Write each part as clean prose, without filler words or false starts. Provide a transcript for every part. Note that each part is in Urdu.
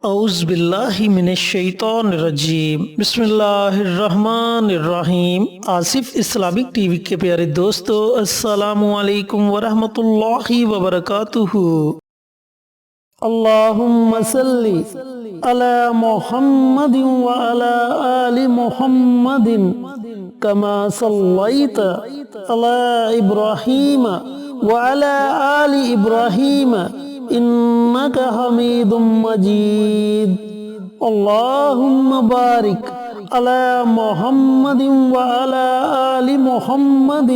اعوذ باللہ من الشیطان الرجیم بسم اللہ الرحمن الرحیم۔ آصف اسلامک ٹی وی کے پیارے دوستو، السلام علیکم ورحمۃ اللہ وبرکاتہ۔ اللہم صلی علی محمد وعلی آل محمد کما صلیت علی ابراہیم وعلی آل ابراہیم انک حمید مجید۔ اللہم بارک علی محمد وعلی آل محمد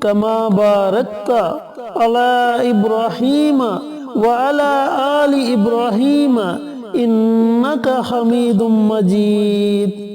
کما بارکت علی ابراہیم وعلی آل ابراہیم انک حمید مجید۔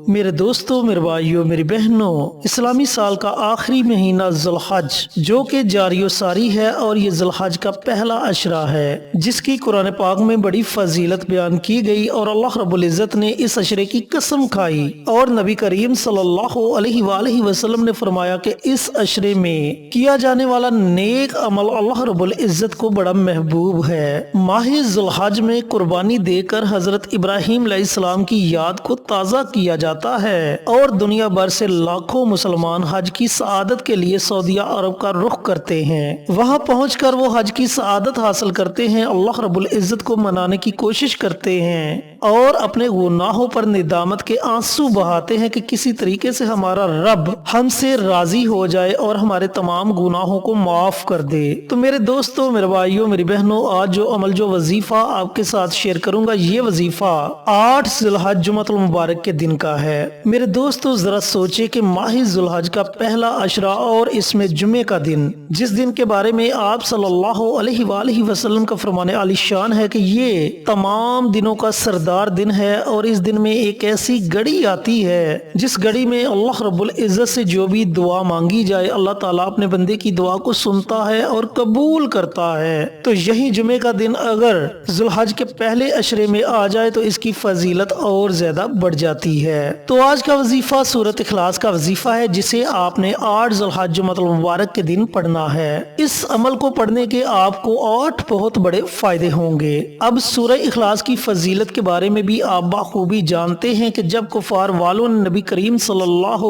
میرے دوستو، میرے بھائیو، میری بہنوں، اسلامی سال کا آخری مہینہ ذی الحج جو کہ جاری و ساری ہے اور یہ ذی الحج کا پہلا عشرہ ہے، جس کی قرآن پاک میں بڑی فضیلت بیان کی گئی اور اللہ رب العزت نے اس عشرے کی قسم کھائی، اور نبی کریم صلی اللہ علیہ وآلہ وسلم نے فرمایا کہ اس عشرے میں کیا جانے والا نیک عمل اللہ رب العزت کو بڑا محبوب ہے۔ ماہ ذی الحج میں قربانی دے کر حضرت ابراہیم علیہ السلام کی یاد کو تازہ کیا جاتا ہے، اور دنیا بھر سے لاکھوں مسلمان حج کی سعادت کے لیے سعودیہ عرب کا رخ کرتے ہیں۔ وہاں پہنچ کر وہ حج کی سعادت حاصل کرتے ہیں، اللہ رب العزت کو منانے کی کوشش کرتے ہیں اور اپنے گناہوں پر ندامت کے آنسو بہاتے ہیں کہ کسی طریقے سے ہمارا رب ہم سے راضی ہو جائے اور ہمارے تمام گناہوں کو معاف کر دے۔ تو میرے دوستو، میرے بھائیو، میری بہنوں، آج جو عمل، جو وظیفہ آپ کے ساتھ شیئر کروں گا، یہ وظیفہ 8 ذی الحج جمعۃ المبارک کے دن کا ہے۔ میرے دوستو، ذرا سوچے کہ ماہ ذی الحج کا پہلا عشرہ اور اس میں جمعے کا دن، جس دن کے بارے میں آپ صلی اللہ علیہ وآلہ وسلم کا فرمان عالی شان ہے کہ یہ تمام دنوں کا سردار دن ہے، اور اس دن میں ایک ایسی گھڑی آتی ہے جس گھڑی میں اللہ رب العزت سے جو بھی دعا مانگی جائے، اللہ تعالیٰ اپنے بندے کی دعا کو سنتا ہے اور قبول کرتا ہے۔ تو یہی جمعے کا دن اگر ذی الحج کے پہلے عشرے میں آ جائے تو اس کی فضیلت اور زیادہ بڑھ جاتی ہے۔ تو آج کا وظیفہ سورۃ اخلاص کا وظیفہ ہے، جسے آپ نے 8 ذی الحج جمعۃ المبارک کے دن پڑھنا ہے۔ اس عمل کو پڑھنے کے آپ کو 8 بہت بڑے فائدے ہوں گے۔ اب سورہ اخلاص کی فضیلت کے بارے میں بھی آپ بخوبی جانتے ہیں کہ جب کفار والوں نے نبی کریم صلی اللہ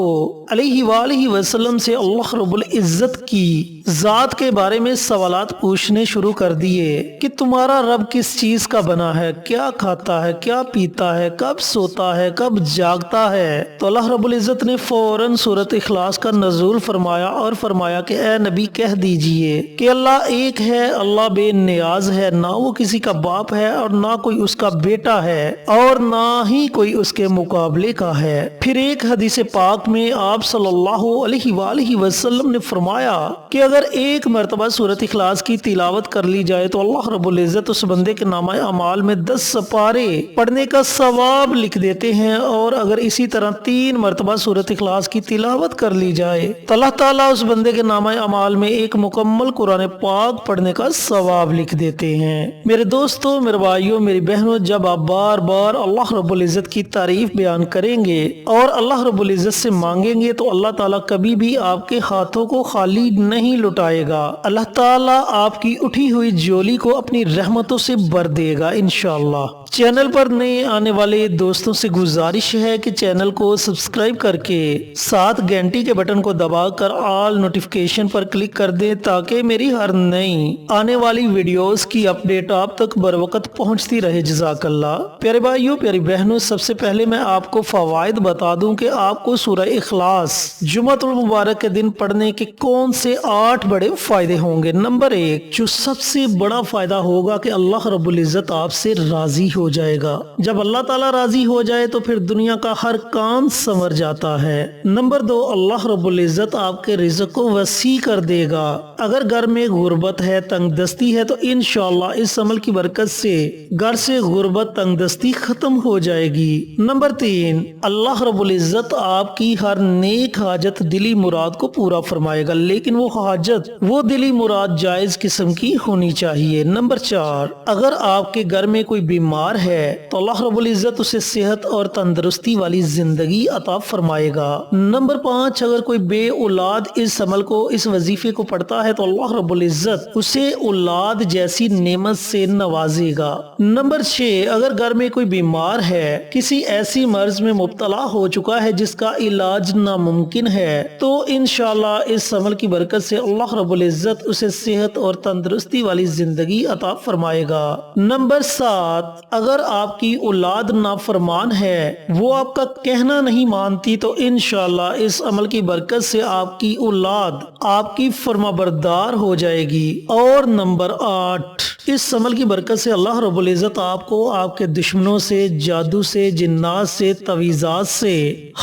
علیہ وآلہ وسلم سے اللہ رب العزت کی ذات کے بارے میں سوالات پوچھنے شروع کر دیے کہ تمہارا رب کس چیز کا بنا ہے، کیا کھاتا ہے، کیا پیتا ہے، کب سوتا ہے، کب جاگتا ہے، تو اللہ رب العزت نے فوراً سورۃ اخلاص کا نزول فرمایا اور فرمایا کہ اے نبی کہہ دیجئے کہ اللہ ایک ہے، اللہ بے نیاز ہے، نہ وہ کسی کا باپ ہے اور نہ کوئی اس کا بیٹا ہے اور نہ ہی کوئی اس کے مقابلے کا ہے۔ پھر ایک حدیث پاک میں آپ صلی اللہ علیہ وآلہ وسلم نے فرمایا کہ اگر ایک مرتبہ سورۃ اخلاص کی تلاوت کر لی جائے تو اللہ رب العزت اس بندے کے نامہ اعمال میں 10 سپارے پڑھنے کا ثواب لکھ دیتے ہیں، اور اگر اسی طرح 3 مرتبہ سورۃ اخلاص کی تلاوت کر لی جائے تو اللہ تعالیٰ اس بندے کے نامہ اعمال میں ایک مکمل قرآن پاک پڑھنے کا ثواب لکھ دیتے ہیں۔ میرے دوستو، میرے بھائیو، میری بہنوں، جب آپ بار بار اللہ رب العزت کی تعریف بیان کریں گے اور اللہ رب العزت سے مانگیں گے تو اللہ تعالیٰ کبھی بھی آپ کے ہاتھوں کو خالی نہیں لٹائے گا۔ اللہ تعالیٰ آپ کی اٹھی ہوئی جھولی کو اپنی رحمتوں سے بھر دے گا انشاءاللہ۔ چینل پر نئے آنے والے دوستوں سے گزارش ہے کہ چینل کو سبسکرائب کر کے ساتھ گھنٹی کے بٹن کو دبا کر آل نوٹیفیکیشن پر کلک کر دیں تاکہ میری ہر نئی آنے والی ویڈیوز کی اپڈیٹ آپ تک بر وقت پہنچتی رہے۔ جزاک اللہ۔ پیارے بھائیو، پیاری بہنوں، سب سے پہلے میں آپ کو فوائد بتا دوں کہ آپ کو سورہ اخلاص جمعۃ المبارک کے دن پڑھنے کے کون سے 8 بڑے فائدے ہوں گے۔ نمبر 1، جو سب سے بڑا فائدہ ہوگا کہ اللہ رب العزت آپ سے راضی ہو جائے گا۔ جب اللہ تعالیٰ راضی ہو جائے تو پھر دنیا کا ہر کام سنور جاتا ہے۔ نمبر 2، اللہ رب العزت آپ کے رزق کو وسیع کر دے گا۔ اگر گھر میں غربت ہے، تنگ دستی ہے، تو انشاءاللہ اس عمل کی برکت سے گھر سے غربت، تنگ دستی ختم ہو جائے گی۔ نمبر 3، اللہ رب العزت آپ کی ہر نیک حاجت، دلی مراد کو پورا فرمائے گا، لیکن وہ حاجت، وہ دلی مراد جائز قسم کی ہونی چاہیے۔ نمبر 4، اگر آپ کے گھر میں کوئی بیمار بیمار ہے تو اللہ رب العزت اسے صحت اور تندرستی والی زندگی عطا فرمائے گا۔ نمبر 5، اگر کوئی بے اولاد اس عمل کو، اس وظیفے کو پڑھتا ہے تو اللہ رب العزت اسے اولاد جیسی نعمت سے نوازے گا۔ نمبر 6، اگر گھر میں کوئی بیمار ہے، کسی ایسی مرض میں مبتلا ہو چکا ہے جس کا علاج ناممکن ہے، تو انشاءاللہ اس عمل کی برکت سے اللہ رب العزت اسے صحت اور تندرستی والی زندگی عطا فرمائے گا۔ نمبر 7، اگر آپ کی اولاد نافرمان ہے، وہ آپ کا کہنا نہیں مانتی، تو انشاءاللہ اس عمل کی برکت سے آپ کی اولاد آپ کی فرمانبردار ہو جائے گی۔ اور نمبر 8، اس عمل کی برکت سے اللہ رب العزت آپ کو آپ کے دشمنوں سے، جادو سے، جنات سے، تعویذات سے،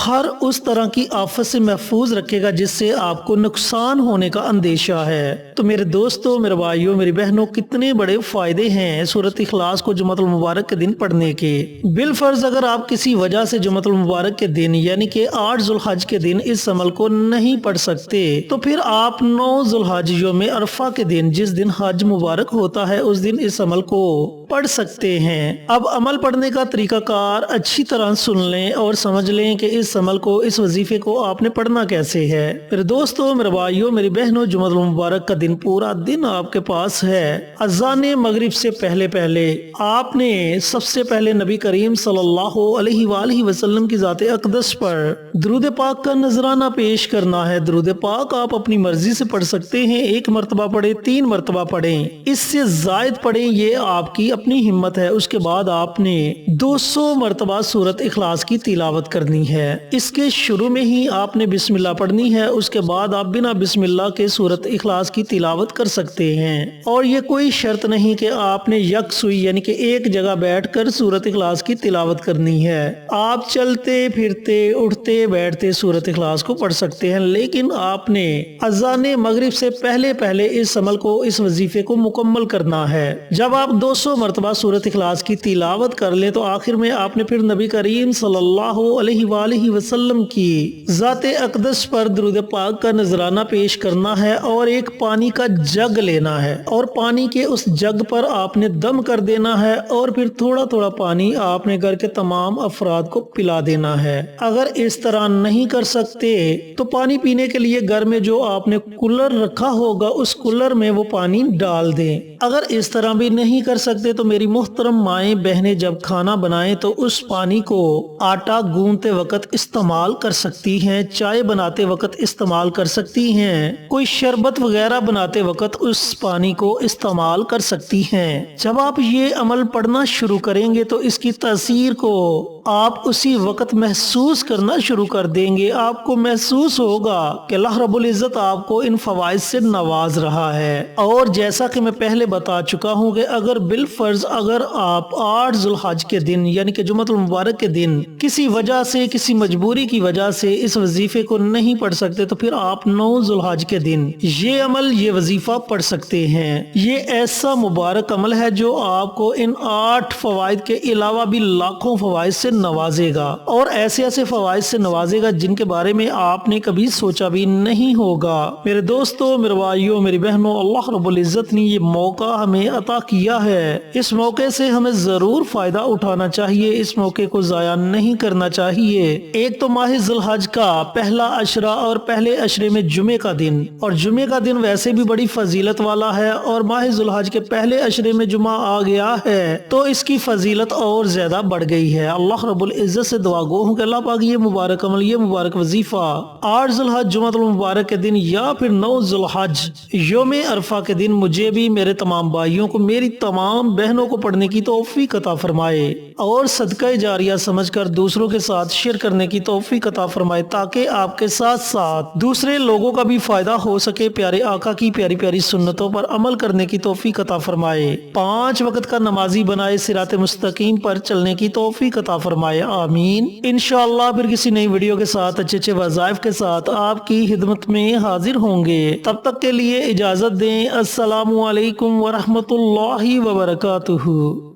ہر اس طرح کی آفت سے محفوظ رکھے گا جس سے آپ کو نقصان ہونے کا اندیشہ ہے۔ تو میرے دوستو، میرے بھائیوں، میری بہنوں، کتنے بڑے فائدے ہیں سورۃ اخلاص کو جمعۃ المبارک کے دن پڑھنے کے۔ بالفرض اگر آپ کسی وجہ سے جمعۃ المبارک کے دن یعنی کہ 8 ذو الحج کے دن اس عمل کو نہیں پڑھ سکتے، تو پھر آپ 9 ذو الحج یوم عرفہ کے دن، جس دن حج مبارک ہوتا ہے، اس دن اس عمل کو پڑھ سکتے ہیں۔ اب عمل پڑھنے کا طریقہ کار اچھی طرح سن لیں اور سمجھ لیں کہ اس عمل کو، اس وظیفے کو آپ نے پڑھنا کیسے ہے۔ میرے دوستو، میرے بھائیوں، میری بہنوں، جمعۃ المبارک کا دن پورا دن آپ کے پاس ہے۔ اذان مغرب سے پہلے آپ نے سب سے پہلے نبی کریم صلی اللہ علیہ وآلہ وسلم کی ذات اقدس پر درود پاک کا نذرانہ پیش کرنا ہے۔ درود پاک آپ اپنی مرضی سے پڑھ سکتے ہیں، 1 مرتبہ پڑھیں، 3 مرتبہ پڑھیں، اس سے زائد پڑھیں، یہ آپ کی اپنی ہمت ہے۔ اس کے بعد آپ نے 200 مرتبہ سورۃ اخلاص کی تلاوت کرنی ہے۔ اس کے شروع میں ہی آپ نے بسم اللہ پڑھنی ہے، اس کے بعد آپ بنا بسم اللہ کے سورۃ اخلاص کی تلاوت کر سکتے ہیں۔ اور یہ کوئی شرط نہیں کہ آپ نے یکسوئی یعنی کہ ایک جگہ بیٹھ کر سورۃ اخلاص کی تلاوت کرنی ہے۔ آپ چلتے پھرتے، اٹھتے بیٹھتے سورۃ اخلاص کو پڑھ سکتے ہیں، لیکن آپ نے اذان مغرب سے پہلے اس عمل کو، اس وظیفے کو مکمل کرنا ہے۔ جب آپ 200 مرتبہ سورۃ اخلاص کی تلاوت کر لیں تو آخر میں آپ نے پھر نبی کریم صلی اللہ علیہ وآلہ وسلم کی ذات اقدس پر درود پاک کا نذرانہ پیش کرنا ہے اور ایک پانی کا جگ لینا ہے، اور پانی کے اس جگ پر آپ نے دم کر دینا ہے، اور پھر تھوڑا تھوڑا پانی آپ نے گھر کے تمام افراد کو پلا دینا ہے۔ اگر اس طرح نہیں کر سکتے تو پانی پینے کے لیے گھر میں جو آپ نے کولر رکھا ہوگا، اس کولر میں وہ پانی ڈال دیں۔ اگر اس طرح بھی نہیں کر سکتے تو میری محترم مائیں بہنیں جب کھانا بنائیں تو اس پانی کو آٹا گوندتے وقت استعمال کر سکتی ہیں، چائے بناتے وقت استعمال کر سکتی ہیں، کوئی شربت وغیرہ بناتے وقت اس پانی کو استعمال کر سکتی ہیں۔ جب آپ یہ عمل پڑھنا شروع کریں گے تو اس کی تاثیر کو آپ اسی وقت محسوس کرنا شروع کر دیں گے۔ آپ کو محسوس ہوگا کہ اللہ رب العزت آپ کو ان فوائد سے نواز رہا ہے۔ اور جیسا کہ میں پہلے بتا چکا ہوں کہ اگر بالفرض اگر آپ 8 ذو الحج کے دن یعنی کہ جمعۃ المبارک کے دن کسی وجہ سے، کسی مجبوری کی وجہ سے اس وظیفے کو نہیں پڑھ سکتے، تو پھر آپ 9 ذو الحج کے دن یہ عمل، یہ وظیفہ پڑھ سکتے ہیں۔ یہ ایسا مبارک عمل ہے جو آپ کو ان 8 فوائد کے علاوہ بھی لاکھوں فوائد سے نوازے گا، اور ایسے ایسے فوائد سے نوازے گا جن کے بارے میں آپ نے کبھی سوچا بھی نہیں ہوگا۔ میرے دوستو، میرے بھائیوں، میری بہنوں، اللہ رب العزت نے یہ موقع ہمیں عطا کیا ہے، اس موقع سے ہمیں ضرور فائدہ اٹھانا چاہیے، اس موقع کو ضائع نہیں کرنا چاہیے۔ ایک تو ماہ ذی الحج کا پہلا عشرہ اور پہلے عشرے میں جمعے کا دن، اور جمعے کا دن ویسے بھی بڑی فضیلت والا ہے، اور ماہ ذی الحج کے پہلے عشرے میں جمعہ آ گیا ہے تو اس کی فضیلت اور زیادہ بڑھ گئی ہے۔ اللہ رب العزت سے دعا گو ہوں کہ اللہ پاک یہ مبارک عمل، یہ مبارک وظیفہ 8 ذی الحج جمعۃ المبارک کے دن یا پھر 9 ذی الحج یوم عرفہ کے دن مجھے بھی، میرے تمام بھائیوں کو، میری تمام بہنوں کو پڑھنے کی توفیق عطا فرمائے، اور صدقہ جاریہ سمجھ کر دوسروں کے ساتھ شیئر کرنے کی توفیق عطا فرمائے، تاکہ آپ کے ساتھ ساتھ دوسرے لوگوں کا بھی فائدہ ہو سکے۔ پیارے آقا کی پیاری پیاری سنتوں پر عمل کرنے کی توفیق عطا فرمائے، 5 وقت کا نمازی بنائے، صراط مستقیم پر چلنے کی توفیق عطا فرمائے، آمین۔ انشاءاللہ پھر کسی نئی ویڈیو کے ساتھ، اچھے اچھے وظائف کے ساتھ آپ کی خدمت میں حاضر ہوں گے۔ تب تک کے لیے اجازت دیں۔ السلام علیکم ورحمۃ اللہ وبرکاتہ۔